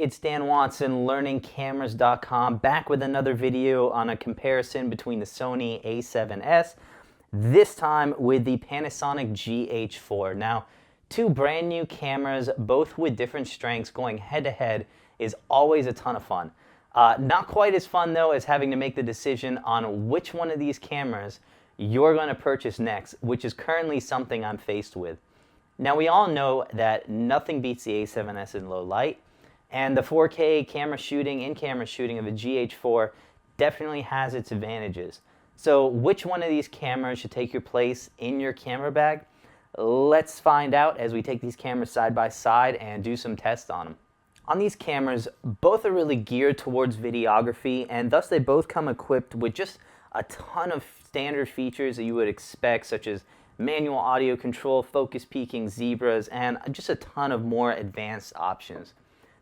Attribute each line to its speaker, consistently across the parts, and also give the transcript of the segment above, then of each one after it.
Speaker 1: It's Dan Watson, learningcameras.com, back with another video on a comparison between the Sony A7s, this time with the Panasonic GH4. Now, two brand new cameras, both with different strengths, going head to head is always a ton of fun. Not quite as fun though as having to make the decision on which one of these cameras you're going to purchase next, which is currently something I'm faced with. Now, we all know that nothing beats the A7s in low light, and the 4K camera shooting, in-camera shooting of a GH4 definitely has its advantages. So which one of these cameras should take your place in your camera bag? Let's find out as we take these cameras side by side and do some tests on them. On these cameras, both are really geared towards videography, and thus they both come equipped with just a ton of standard features that you would expect, such as manual audio control, focus peaking, zebras, and just a ton of more advanced options.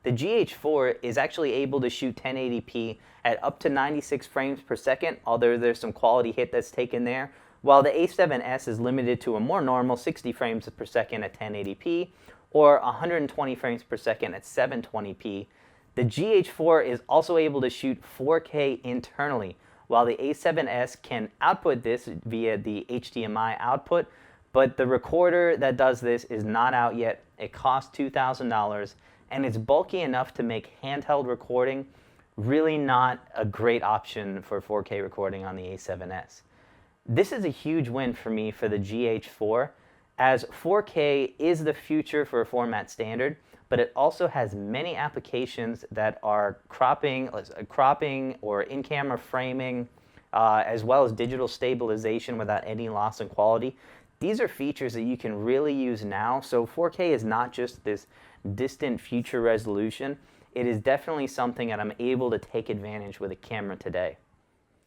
Speaker 1: The GH4 is actually able to shoot 1080p at up to 96 frames per second, although there's some quality hit that's taken there, while the A7s is limited to a more normal 60 frames per second at 1080p or 120 frames per second at 720p. The GH4 is also able to shoot 4K internally, while the A7s can output this via the HDMI output, but the recorder that does this is not out yet. It costs $2,000, and it's bulky enough to make handheld recording really not a great option for 4K recording on the A7s. This is a huge win for me for the GH4, as 4K is the future for a format standard, but it also has many applications that are cropping or in-camera framing, as well as digital stabilization without any loss in quality. These are features that you can really use now, so 4K is not just this distant future resolution. It is definitely something that I'm able to take advantage with a camera today.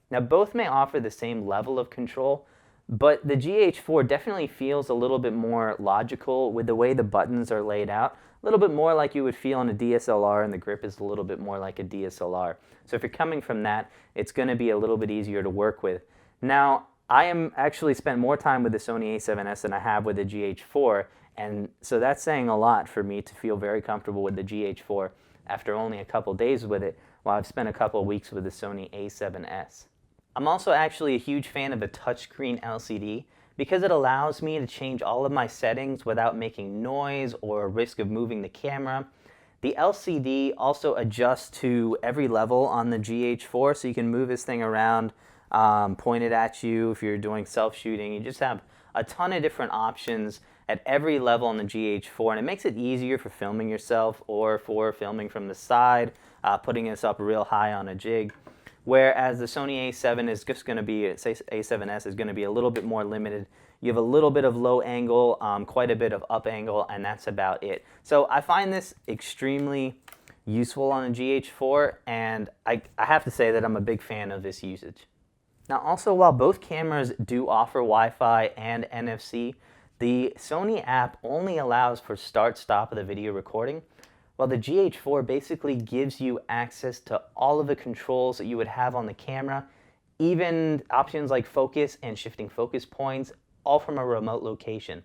Speaker 1: Now, both may offer the same level of control, but the GH4 definitely feels a little bit more logical with the way the buttons are laid out, a little bit more like you would feel on a DSLR, and the grip is a little bit more like a DSLR. So if you're coming from that, it's going to be a little bit easier to work with. Now, I am actually spent more time with the Sony A7s than I have with the GH4, and so that's saying a lot for me to feel very comfortable with the GH4 after only a couple days with it, while I've spent a couple weeks with the Sony A7s. I'm also actually a huge fan of the touchscreen LCD because it allows me to change all of my settings without making noise or risk of moving the camera. The LCD also adjusts to every level on the GH4, so you can move this thing around, point it at you if you're doing self-shooting. You just have a ton of different options at every level on the GH4, and it makes it easier for filming yourself or for filming from the side, putting this up real high on a jig. Whereas the Sony A7 is just going to be, A7s is going to be a little bit more limited. You have a little bit of low angle, quite a bit of up angle, and that's about it. So I find this extremely useful on a GH4, and I have to say that I'm a big fan of this usage. Now also, while both cameras do offer Wi-Fi and NFC, the Sony app only allows for start-stop of the video recording, while the GH4 basically gives you access to all of the controls that you would have on the camera, even options like focus and shifting focus points, all from a remote location.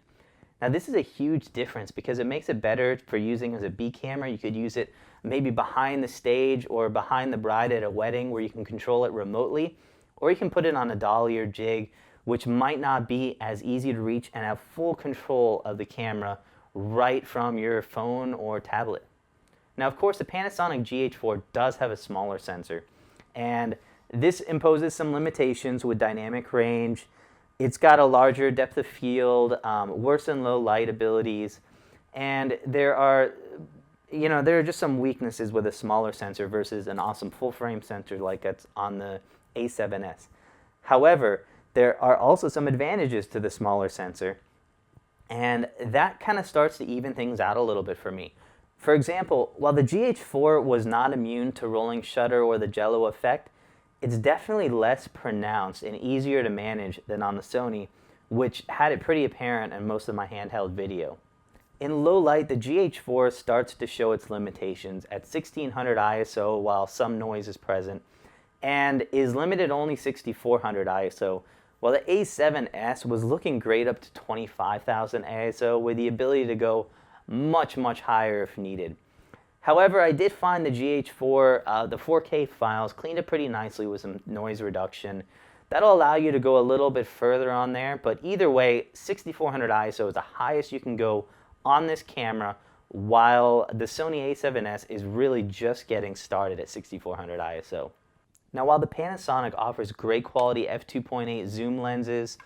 Speaker 1: Now, this is a huge difference because it makes it better for using as a B camera. You could use it maybe behind the stage or behind the bride at a wedding where you can control it remotely, or you can put it on a dolly or jig, which might not be as easy to reach, and have full control of the camera right from your phone or tablet. Now, of course, the Panasonic GH4 does have a smaller sensor, and this imposes some limitations with dynamic range. It's got a larger depth of field, worse in low light abilities, and there are just some weaknesses with a smaller sensor versus an awesome full-frame sensor like that's on the A7s. However, there are also some advantages to the smaller sensor, and that kind of starts to even things out a little bit for me. For example, while the GH4 was not immune to rolling shutter or the jello effect, it's definitely less pronounced and easier to manage than on the Sony, which had it pretty apparent in most of my handheld video. In low light, the GH4 starts to show its limitations at 1600 ISO while some noise is present, and is limited only 6400 ISO, while the A7s was looking great up to 25,000 ISO with the ability to go much, much higher if needed. However, I did find the GH4, the 4K files cleaned up pretty nicely with some noise reduction. That'll allow you to go a little bit further on there, but either way, 6400 ISO is the highest you can go on this camera, while the Sony A7s is really just getting started at 6400 ISO. Now, while the Panasonic offers great quality f2.8 zoom lenses,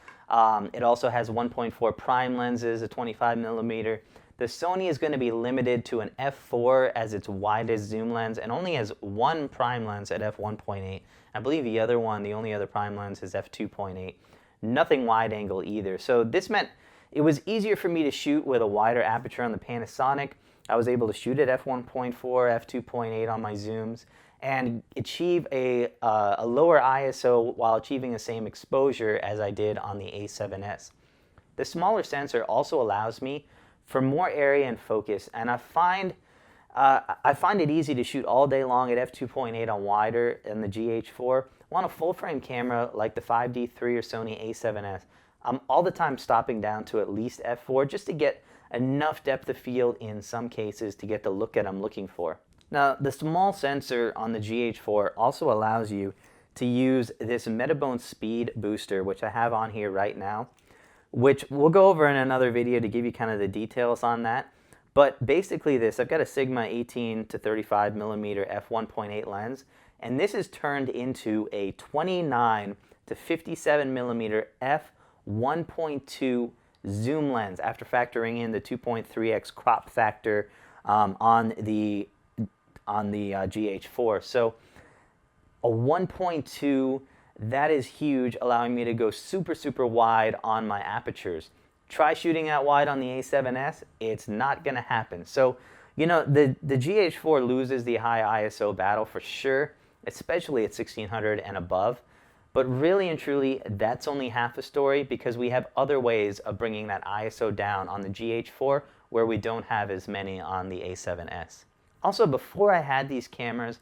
Speaker 1: it also has 1.4 prime lenses, a 25mm. The Sony is going to be limited to an f4 as its widest zoom lens and only has one prime lens at f1.8. I believe the only other prime lens is f2.8. Nothing wide angle either. So this meant it was easier for me to shoot with a wider aperture on the Panasonic. I was able to shoot at f1.4, f2.8 on my zooms and achieve a lower ISO while achieving the same exposure as I did on the A7s. The smaller sensor also allows me for more area and focus, and I find it easy to shoot all day long at f2.8 on wider in the GH4. On a full frame camera like the 5D3 or Sony A7s, I'm all the time stopping down to at least f4 just to get enough depth of field in some cases to get the look that I'm looking for. Now, the small sensor on the GH4 also allows you to use this Metabone speed booster, which I have on here right now, which we'll go over in another video to give you kind of the details on that. But basically I've got a Sigma 18 to 35mm f1.8 lens, and this is turned into a 29 to 57mm f1.2 zoom lens after factoring in the 2.3x crop factor on the GH4. So a 1.2, that is huge, allowing me to go super wide on my apertures. Try shooting that wide on the A7s, it's not going to happen. So, you know, the GH4 loses the high ISO battle for sure, especially at 1600 and above. But really and truly, that's only half the story, because we have other ways of bringing that ISO down on the GH4 where we don't have as many on the A7s. Also, before I had these cameras,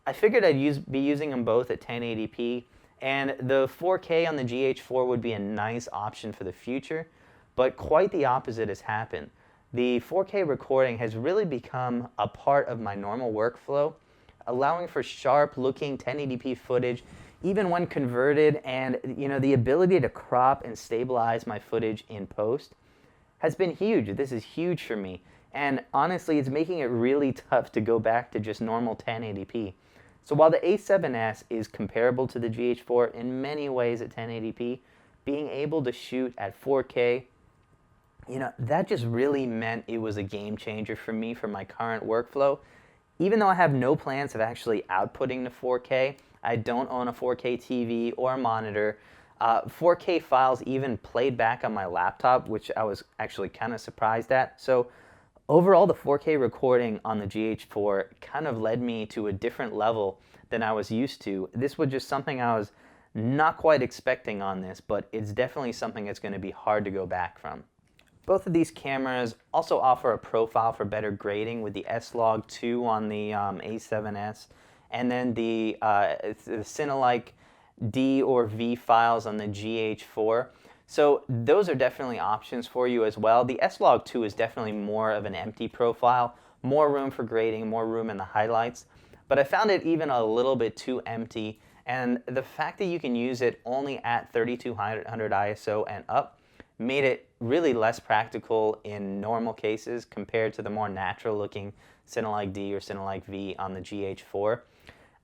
Speaker 1: I figured I'd be using them both at 1080p, and the 4K on the GH4 would be a nice option for the future, but quite the opposite has happened. The 4K recording has really become a part of my normal workflow, allowing for sharp-looking 1080p footage, even when converted, and you know, the ability to crop and stabilize my footage in post has been huge. This is huge for me, and honestly, it's making it really tough to go back to just normal 1080p. So while the A7s is comparable to the GH4 in many ways at 1080p, being able to shoot at 4K, you know, that just really meant it was a game changer for me for my current workflow. Even though I have no plans of actually outputting to 4K, I don't own a 4K TV or a monitor. 4K files even played back on my laptop, which I was actually kind of surprised at. So overall, the 4K recording on the GH4 kind of led me to a different level than I was used to. This was just something I was not quite expecting on this, but it's definitely something that's going to be hard to go back from. Both of these cameras also offer a profile for better grading with the S-Log2 on the A7s, and then the Cinelike D or V files on the GH4. So those are definitely options for you as well. The S-Log2 is definitely more of an empty profile, more room for grading, more room in the highlights, but I found it even a little bit too empty, and the fact that you can use it only at 3200 ISO and up made it really less practical in normal cases compared to the more natural looking Cinelike D or Cinelike V on the GH4.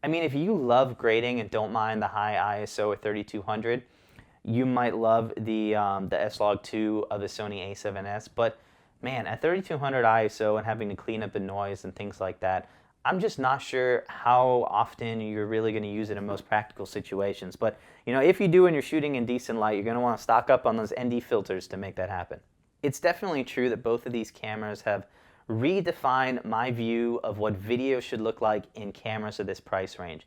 Speaker 1: I mean, if you love grading and don't mind the high ISO at 3200, you might love the S-Log2 of the Sony A7s, but man, at 3200 ISO and having to clean up the noise and things like that, I'm just not sure how often you're really going to use it in most practical situations. But you know, if you do and you're shooting in decent light, you're going to want to stock up on those ND filters to make that happen. It's definitely true that both of these cameras have redefined my view of what video should look like in cameras of this price range.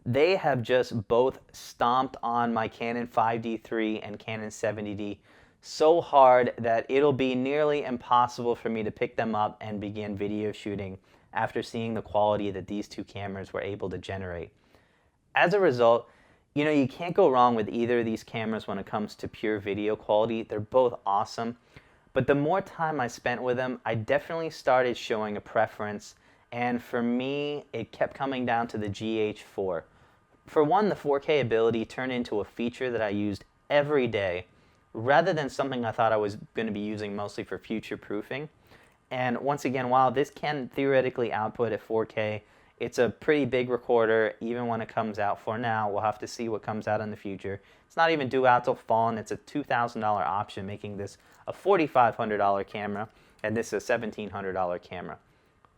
Speaker 1: They have just both stomped on my Canon 5D3 and Canon 70D so hard that it'll be nearly impossible for me to pick them up and begin video shooting after seeing the quality that these two cameras were able to generate. As a result, you know, you can't go wrong with either of these cameras when it comes to pure video quality. They're both awesome, but the more time I spent with them, I definitely started showing a preference And for me, it kept coming down to the GH4. For one, the 4K ability turned into a feature that I used every day, rather than something I thought I was going to be using mostly for future proofing. And once again, while this can theoretically output at 4K, it's a pretty big recorder even when it comes out. For now, we'll have to see what comes out in the future. It's not even due out till fall, and it's a $2,000 option, making this a $4,500 camera, and this is a $1,700 camera.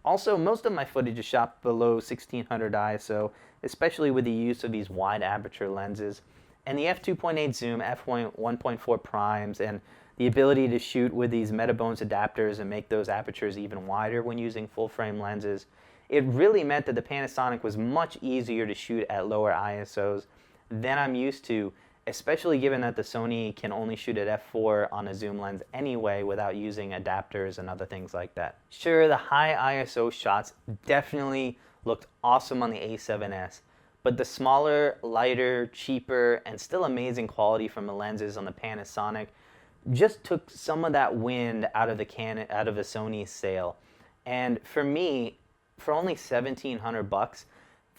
Speaker 1: Also, most of my footage is shot below 1600 ISO, especially with the use of these wide aperture lenses. And the f2.8 zoom, f1.4 primes, and the ability to shoot with these Metabones adapters and make those apertures even wider when using full frame lenses, it really meant that the Panasonic was much easier to shoot at lower ISOs than I'm used to, especially given that the Sony can only shoot at f4 on a zoom lens anyway without using adapters and other things like that. Sure, the high ISO shots definitely looked awesome on the A7s, but the smaller, lighter, cheaper, and still amazing quality from the lenses on the Panasonic just took some of that wind out of the Sony sail. And for me, for only $1,700,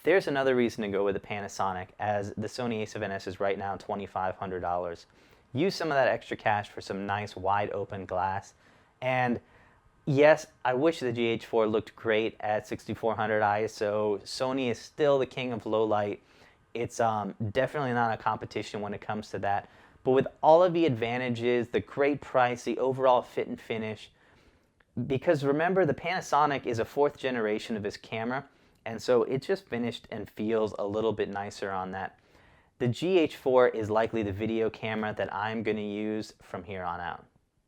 Speaker 1: there's another reason to go with the Panasonic, as the Sony A7s is right now $2,500. Use some of that extra cash for some nice wide open glass. And yes, I wish the GH4 looked great at 6400 ISO. Sony is still the king of low light. It's definitely not a competition when it comes to that. But with all of the advantages, the great price, the overall fit and finish, because remember, the Panasonic is a 4th generation of this camera, and so it just finished and feels a little bit nicer on that. The GH4 is likely the video camera that I'm going to use from here on out.